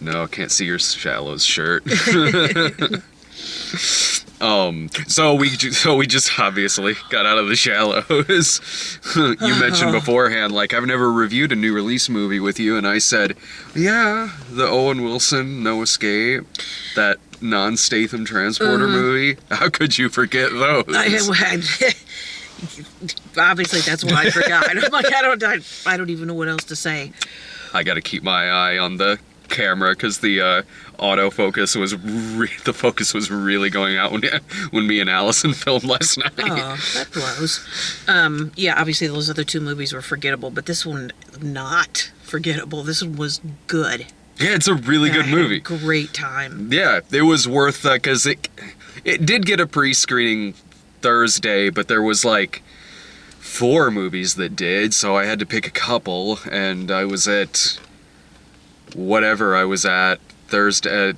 No, can't see your Shallows shirt. So we just obviously got out of the Shallows. You mentioned beforehand, like, I've never reviewed a new release movie with you, and I said, yeah, the Owen Wilson No Escape, that non-Statham transporter movie. How could you forget those? Obviously, that's what I forgot. I'm like, I don't even know what else to say. I got to keep my eye on the camera because the autofocus was the focus was really going out when me and Allison filmed last night. Oh, that blows. Yeah, obviously those other two movies were forgettable, but this one not forgettable. This one was good. Yeah, it's a really good movie. Great time. Yeah, it was worth that because it did get a pre-screening Thursday, but there was like 4 movies that did, so I had to pick a couple, and I was at whatever I was at Thursday.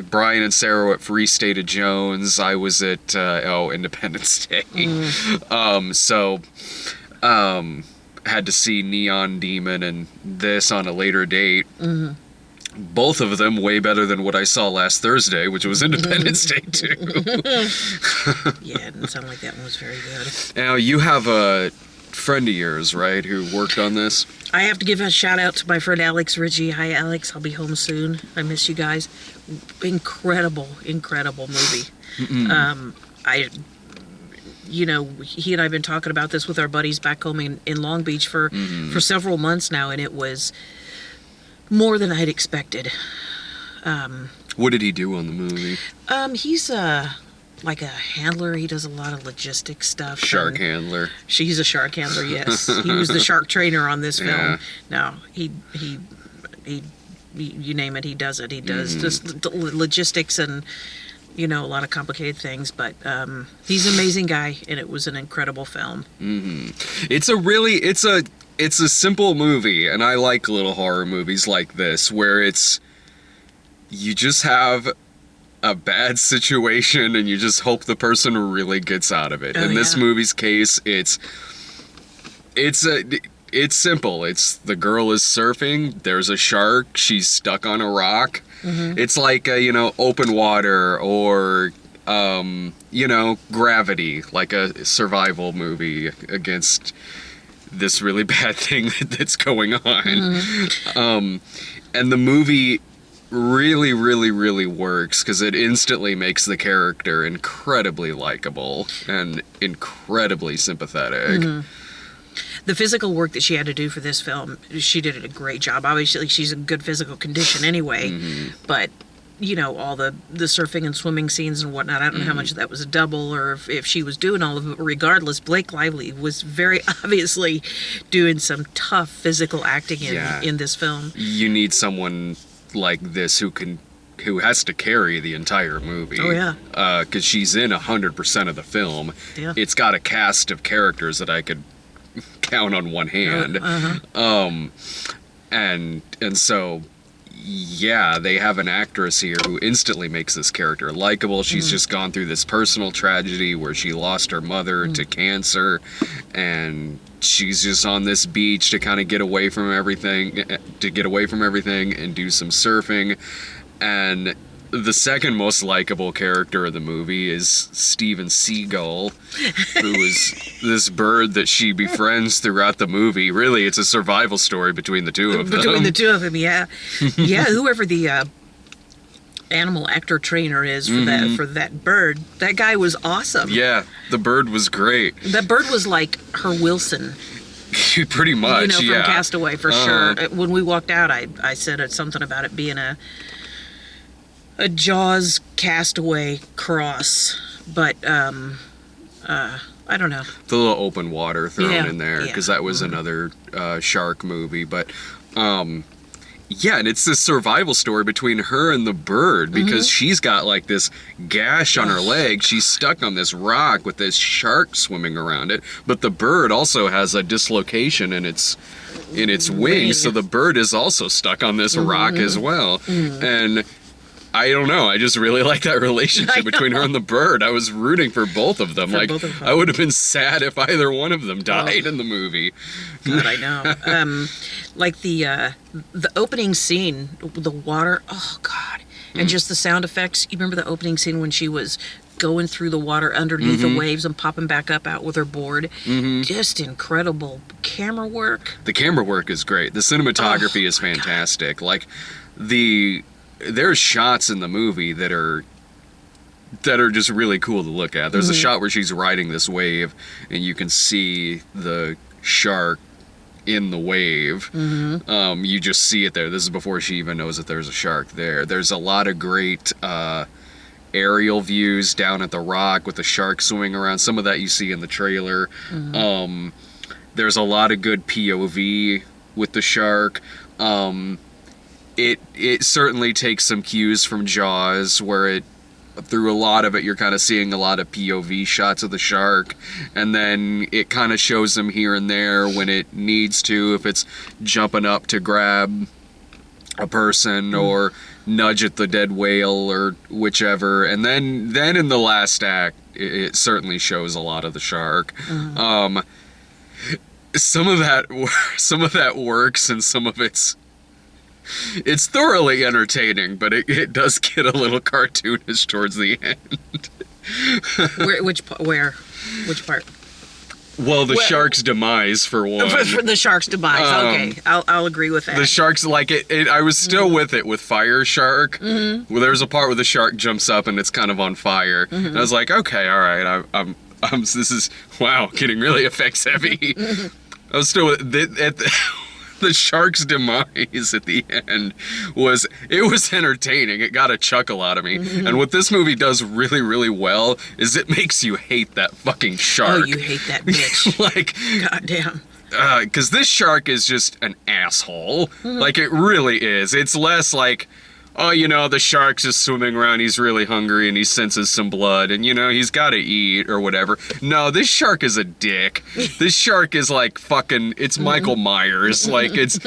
Brian and Sarah were at Free State of Jones. I was at Independence Day. Had to see Neon Demon and this on a later date. Both of them way better than what I saw last Thursday, which was Independence Day too. Yeah, it didn't sound like that one was very good. Now, you have a friend of yours, right, who worked on this? I have to give a shout out to my friend Alex Ritchie. Hi, Alex. I'll be home soon. I miss you guys. Incredible movie. He and I have been talking about this with our buddies back home in Long Beach for several months now, and it was more than I'd expected. What did he do on the movie? He's like a handler. He does a lot of logistics stuff. Shark handler. She's a shark handler, yes. He was the shark trainer on this film. Yeah. No, he you name it, he does it. He does just logistics and, a lot of complicated things. But he's an amazing guy, and it was an incredible film. It's a simple movie, and I like little horror movies like this, where you just have a bad situation and you just hope the person really gets out of it. In this movie's case, it's simple. It's the girl is surfing, there's a shark, she's stuck on a rock. It's like open water or Gravity, like a survival movie against this really bad thing that's going on. And the movie really, really, really works because it instantly makes the character incredibly likable and incredibly sympathetic. The physical work that she had to do for this film, she did a great job. Obviously, she's in good physical condition anyway, but all the surfing and swimming scenes and whatnot, I don't know how much of that was a double or if she was doing all of it. Regardless, Blake Lively was very obviously doing some tough physical acting in this film. You need someone like this who has to carry the entire movie. Oh, yeah. Because she's in 100% of the film. Yeah. It's got a cast of characters that I could count on one hand. And so, yeah, they have an actress here who instantly makes this character likable. She's just gone through this personal tragedy where she lost her mother to cancer, and she's just on this beach to kind of get away from everything and do some surfing. And the second most likable character in the movie is Steven Seagull, who is this bird that she befriends throughout the movie. Really, it's a survival story between the two of them. Yeah. Yeah, whoever the animal actor trainer is for that bird, that guy was awesome. Yeah, the bird was great. That bird was like her Wilson. Pretty much, from Castaway, for sure. When we walked out, I said something about it being a Jaws Castaway cross, but I don't know. The little open water thrown in there, because that was another shark movie, but and it's this survival story between her and the bird, because she's got like this gash on her leg. She's stuck on this rock with this shark swimming around it, but the bird also has a dislocation in its wings, so the bird is also stuck on this rock as well. And I don't know. I just really like that relationship between her and the bird. I was rooting for both of them. I would have been sad if either one of them died in the movie. God, I know. Like the opening scene, the water. Oh God! And just the sound effects. You remember the opening scene when she was going through the water underneath the waves and popping back up out with her board. Just incredible camera work. The camera work is great. The cinematography is fantastic. Like there's shots in the movie that are just really cool to look at. There's a shot where she's riding this wave and you can see the shark in the wave. You just see it there. This is before she even knows that there's a shark there. There's a lot of great aerial views down at the rock with the shark swimming around. Some of that you see in the trailer. There's a lot of good POV with the shark. It certainly takes some cues from Jaws, where through a lot of it you're kind of seeing a lot of POV shots of the shark, and then it kind of shows them here and there when it needs to, if it's jumping up to grab a person or nudge at the dead whale or whichever. And then in the last act it certainly shows a lot of the shark. Some of that works, and some of it's thoroughly entertaining, but it does get a little cartoonish towards the end. Which part? Well, the shark's demise, for one. For the shark's demise. Okay, I'll agree with that. The shark's like it. I was still with it with Fire Shark. Well, there's a part where the shark jumps up and it's kind of on fire, and I was like, okay, all right, I'm this is getting really effects heavy. I was still with the shark's demise at the end was entertaining. It got a chuckle out of me. And what this movie does really, really well is it makes you hate that fucking shark. Oh, you hate that bitch. Like, goddamn. Because this shark is just an asshole. Like, it really is. It's less like, oh, the shark's just swimming around, he's really hungry, and he senses some blood, and, he's got to eat, or whatever. No, this shark is a dick. This shark is like fucking, it's Michael Myers. Like, it's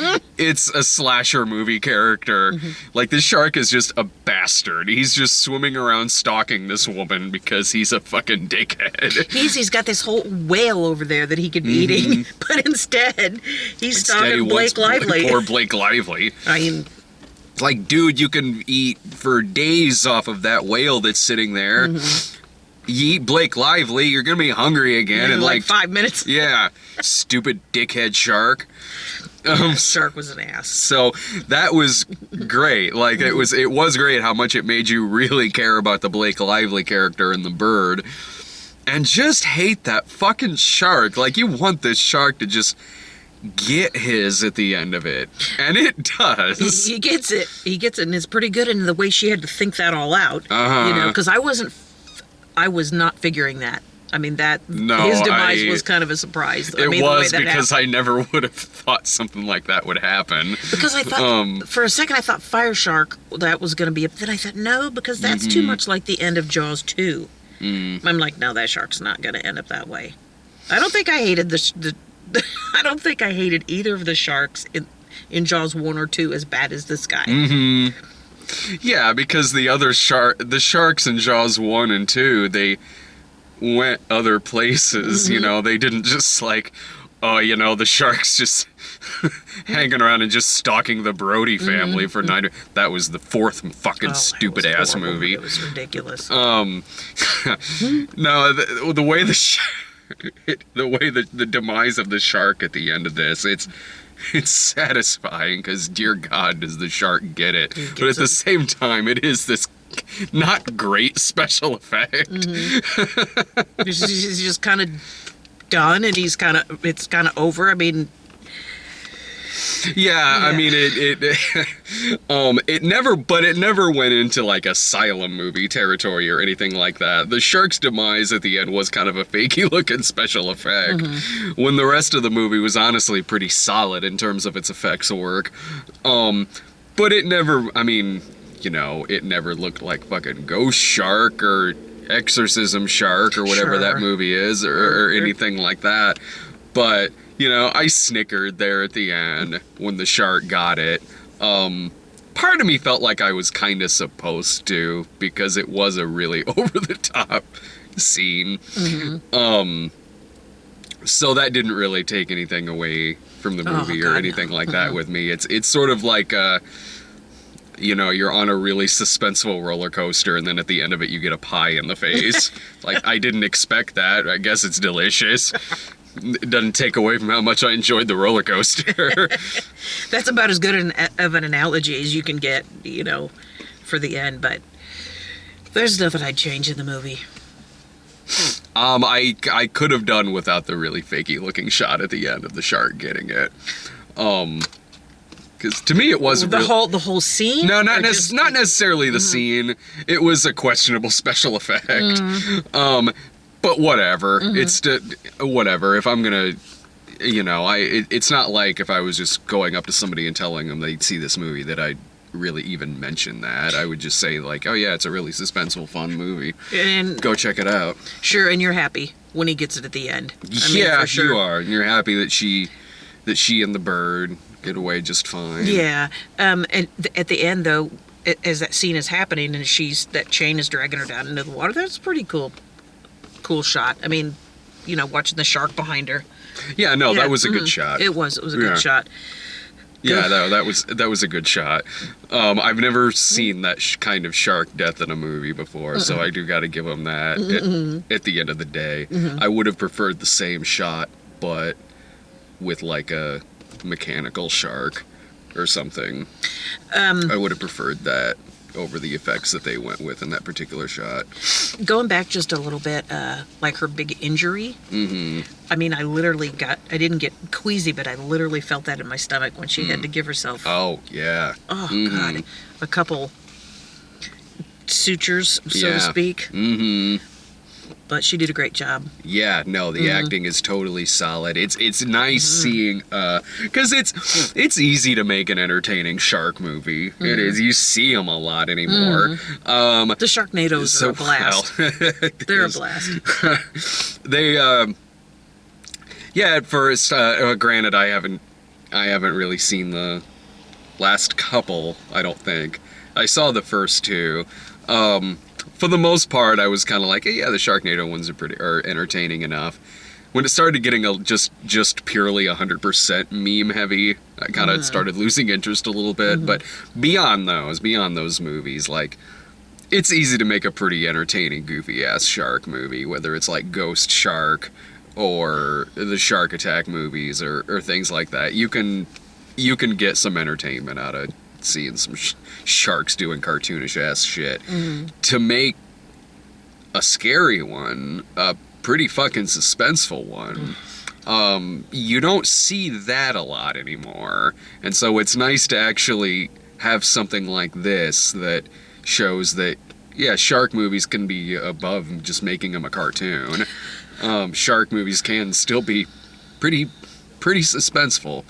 a slasher movie character. Like, this shark is just a bastard. He's just swimming around stalking this woman because he's a fucking dickhead. He's got this whole whale over there that he could be eating, but instead, he's stalking Blake Lively. Poor Blake Lively. I mean... Like, dude, you can eat for days off of that whale that's sitting there. You eat Blake Lively, you're gonna be hungry again in like 5 minutes. Yeah, stupid dickhead shark. Shark was an ass. So that was great. Like, it was great how much it made you really care about the Blake Lively character and the bird, and just hate that fucking shark. Like, you want this shark to just get his at the end of it, and it does. He gets it, and it's pretty good. And the way she had to think that all out, because I was not figuring that. I mean, his demise was kind of a surprise. It was, because I never would have thought something like that would happen. Because I thought, for a second, I thought Fire Shark, that was going to be then I thought, no, because that's too much like the end of Jaws 2. I'm like, no, that shark's not going to end up that way. I don't think I hated I don't think I hated either of the sharks in Jaws 1 or 2 as bad as this guy. Yeah, because the sharks in Jaws 1 and 2, they went other places, they didn't just like, the shark's just hanging around and just stalking the Brody family for 9. That was the fourth fucking stupid ass movie. It was ridiculous. No, the way the demise of the shark at the end of this, it's satisfying, because dear God does the shark get it. But at the same time, it is this not great special effect. He's just kind of done, and it's kind of over. I mean, yeah, I mean, it never went into like Asylum movie territory or anything like that. The shark's demise at the end was kind of a fakey looking special effect, when the rest of the movie was honestly pretty solid in terms of its effects work. But it never, it never looked like fucking Ghost Shark or Exorcism Shark or whatever that movie is, or anything like that. But I snickered there at the end when the shark got it. Part of me felt like I was kind of supposed to, because it was a really over-the-top scene. So that didn't really take anything away from the movie or God, anything no. like that with me. It's sort of like you're on a really suspenseful roller coaster, and then at the end of it, you get a pie in the face. Like, I didn't expect that. I guess it's delicious. It doesn't take away from how much I enjoyed the roller coaster. That's about as good of an analogy as you can get, for the end. But there's nothing I'd change in the movie. I could have done without the really fakey looking shot at the end of the shark getting it. Because to me it was The whole scene. no, not Or just- not necessarily the scene. It was a questionable special effect. But whatever. It's whatever. If I'm gonna, it's not like if I was just going up to somebody and telling them they'd see this movie that I'd really even mention that. I would just say like, oh yeah, it's a really suspenseful, fun movie. And Go check it out. sure, and you're happy when he gets it at the end. I mean, Yeah, for sure. you are. And you're happy that she and the bird get away just fine. Yeah. And at the end, though, as that scene is happening and that chain is dragging her down into the water, that's pretty cool. Cool shot. I mean, watching the shark behind her. Yeah, no, Yeah, that was a good shot. It was a Yeah. good shot. Yeah, that was a good shot. I've never seen that kind of shark death in a movie before, so I do got to give them that. At the end of the day, I would have preferred the same shot, but with like a mechanical shark or something. I would have preferred that over the effects that they went with in that particular shot. Going back just a little bit, like her big injury. I mean, I didn't get queasy, but I literally felt that in my stomach when she had to give herself, Oh yeah. God, a couple sutures, so to speak. But she did a great job. Yeah, no, the acting is totally solid. It's nice seeing because it's easy to make an entertaining shark movie. It is. You see them a lot anymore. The Sharknadoes are a blast. They're a blast. They at first granted I haven't really seen the last couple, I don't think. I saw the first two. For the most part, I was kind of like, hey, yeah, the Sharknado ones are entertaining enough. When it started getting just purely 100% meme heavy, I kind of started losing interest a little bit. But beyond those movies, like, it's easy to make a pretty entertaining, goofy ass shark movie, whether it's like Ghost Shark or the Shark Attack movies or things like that. You can get some entertainment out of seeing some sharks doing cartoonish ass shit. To make a scary one, a pretty fucking suspenseful one, you don't see that a lot anymore. And so it's nice to actually have something like this that shows that, yeah, shark movies can be above just making them a cartoon. Shark movies can still be pretty suspenseful.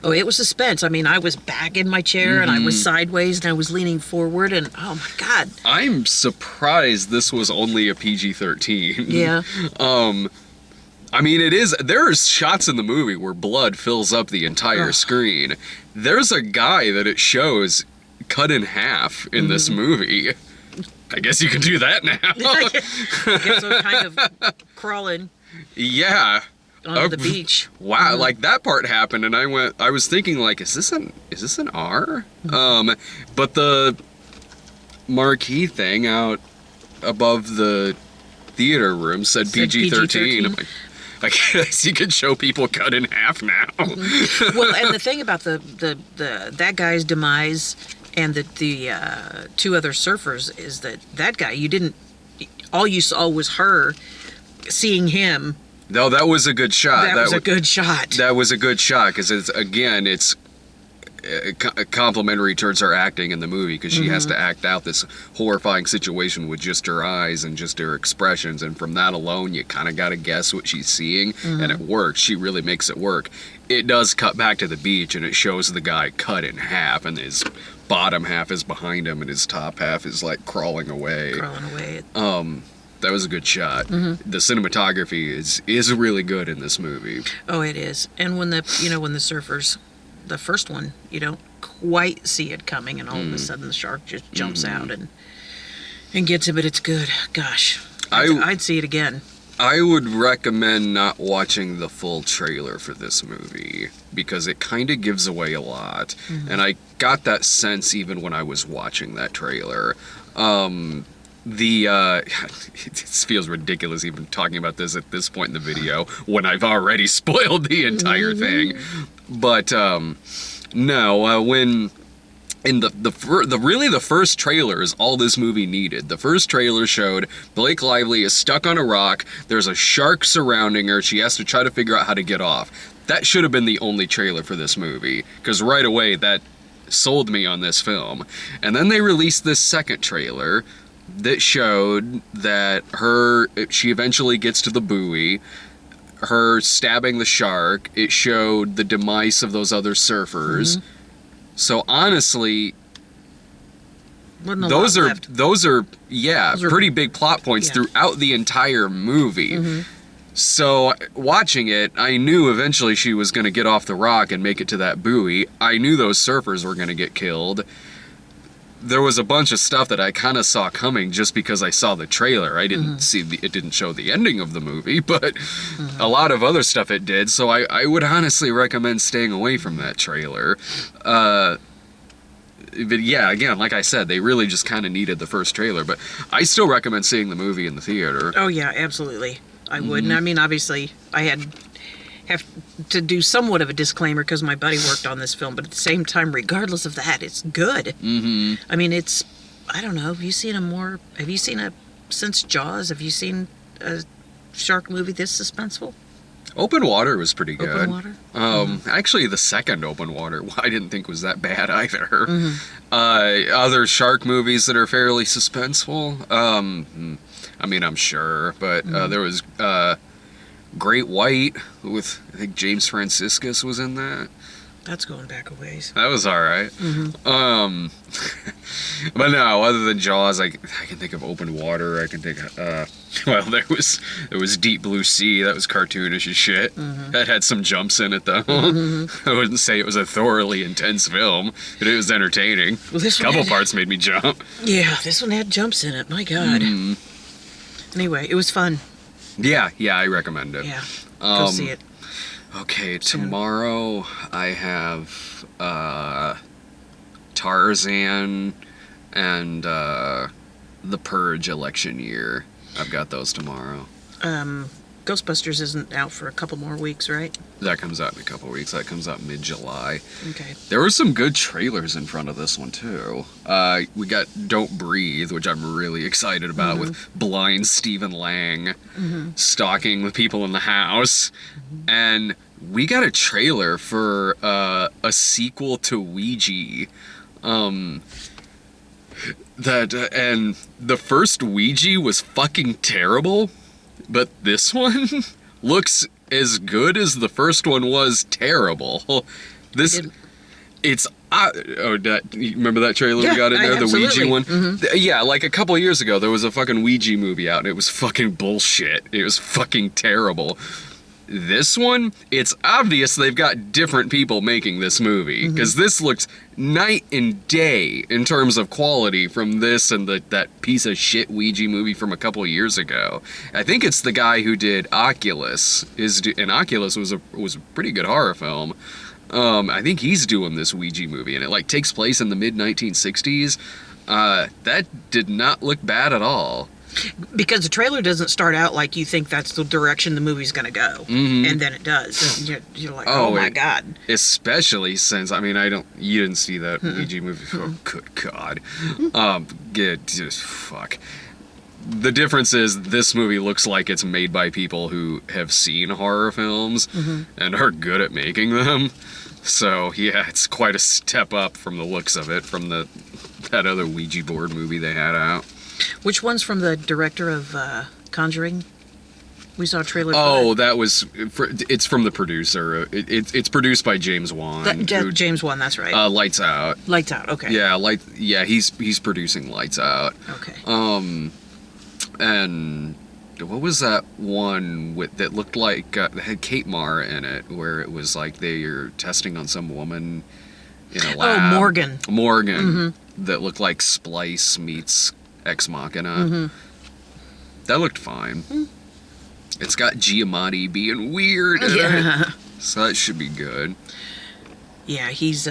Oh, it was suspense. I mean, I was back in my chair and I was sideways and I was leaning forward and oh my God. I'm surprised this was only a PG-13. Yeah. I mean, there's shots in the movie where blood fills up the entire screen. There's a guy that it shows cut in half in this movie. I guess you can do that now. I guess I'm kind of crawling Yeah. onto the beach. Wow, like that part happened, and I was thinking, like, is this an R? But the marquee thing out above the theater room said PG-13. I'm like, I guess you can show people cut in half now. Well, and the thing about that guy's demise and the two other surfers is that guy, all you saw was her seeing him. No, that was a good shot. That was a good shot. That was a good shot because it's complimentary towards her acting in the movie because she has to act out this horrifying situation with just her eyes and just her expressions, and from that alone you kind of got to guess what she's seeing, and it works. She really makes it work. It does cut back to the beach and it shows the guy cut in half, and his bottom half is behind him and his top half is like crawling away. That was a good shot. The cinematography is really good in this movie. Oh, it is. And when the surfers, the first one, you don't quite see it coming, and all of a sudden the shark just jumps out and gets it. But it's good. Gosh, I'd see it again. I would recommend not watching the full trailer for this movie because it kind of gives away a lot. And I got that sense even when I was watching that trailer. It feels ridiculous even talking about this at this point in the video when I've already spoiled the entire thing. But no, when in the first trailer is all this movie needed. The first trailer showed Blake Lively is stuck on a rock. There's a shark surrounding her. She has to try to figure out how to get off. That should have been the only trailer for this movie, because right away that sold me on this film. And then they released this second trailer that showed that she eventually gets to the buoy, her stabbing the shark. It showed the demise of those other surfers. So honestly, those are pretty big plot points throughout the entire movie. So watching it, I knew eventually she was going to get off the rock and make it to that buoy. I knew those surfers were going to get killed. There was a bunch of stuff that I kind of saw coming just because I saw the trailer. I didn't it didn't show the ending of the movie, but a lot of other stuff it did. So I would honestly recommend staying away from that trailer. But yeah, again, like I said, they really just kind of needed the first trailer. But I still recommend seeing the movie in the theater. Oh yeah, absolutely. I would. And I mean, obviously, I have to do somewhat of a disclaimer because my buddy worked on this film, but at the same time, regardless of that, it's good. I mean, I don't know, have you seen since Jaws, have you seen a shark movie this suspenseful? Open Water was pretty good. Open Water? Actually, the second Open Water, I didn't think was that bad either. Other shark movies that are fairly suspenseful, I mean, I'm sure, but there was Great White with, I think James Franciscus was in that. That's going back a ways. That was all right. But no, other than Jaws, I can think of Open Water. I can think, well, there was Deep Blue Sea. That was cartoonish as shit. That had some jumps in it, though. I wouldn't say it was a thoroughly intense film, but it was entertaining. Well, a couple parts made me jump. Yeah, this one had jumps in it. My God. Anyway, it was fun. Yeah, I recommend it. Yeah, go see it. Okay, tomorrow I have Tarzan and The Purge election year. I've got those tomorrow. Ghostbusters isn't out for a couple more weeks, right? That comes out in a couple weeks. That comes out mid-July. Okay. There were some good trailers in front of this one, too. We got Don't Breathe, which I'm really excited about, with blind Stephen Lang stalking the people in the house. And we got a trailer for a sequel to Ouija. And the first Ouija was fucking terrible. But this one looks as good as the first one was terrible. You remember that trailer we got in there, the Ouija one? Yeah, like a couple years ago, there was a fucking Ouija movie out, and it was fucking bullshit. It was fucking terrible. This one, it's obvious they've got different people making this movie, because this looks night and day in terms of quality from this and that piece of shit Ouija movie from a couple years ago. I think it's the guy who did Oculus, and Oculus was a pretty good horror film. I think he's doing this Ouija movie, and it takes place in the mid-1960s. That did not look bad at all. Because the trailer doesn't start out like you think that's the direction the movie's going to go. And then it does. And you're like, oh my God. Especially since, I mean, you didn't see that Ouija movie. Oh, good God. Fuck. The difference is this movie looks like it's made by people who have seen horror films and are good at making them. So, yeah, it's quite a step up from the looks of it from that other Ouija board movie they had out. Which one's from the director of Conjuring? We saw a trailer for it's from the producer. It's produced by James Wan. James Wan, that's right. Lights Out. Lights Out, okay. Yeah, he's producing Lights Out. Okay. And what was that one that looked like that had Kate Mara in it, where it was like they were testing on some woman in a lab? Oh, Morgan. That looked like Splice meets Ex Machina. That looked fine. It's got Giamatti being weird in it, Yeah. so that should be good. Yeah, he's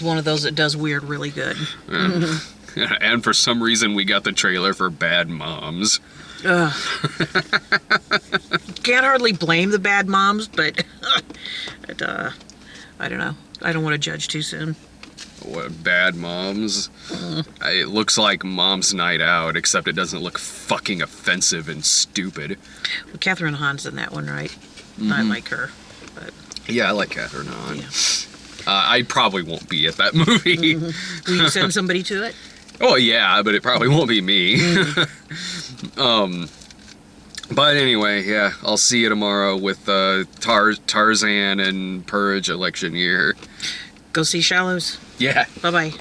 one of those that does weird really good. And for some reason, we got the trailer for Bad Moms. Ugh. Can't hardly blame the bad moms, but I don't know. I don't want to judge too soon. What, Bad Moms? It looks like Mom's Night Out, except it doesn't look fucking offensive and stupid. Well, Catherine Hahn's in that one, right? I like her, but Yeah, I like Catherine Hahn. yeah. I probably won't be at that movie. Will you send somebody to it? Oh yeah, but it probably won't be me. But anyway, yeah, I'll see you tomorrow with Tarzan and Purge election year. Go see Shallows. Yeah. Bye bye.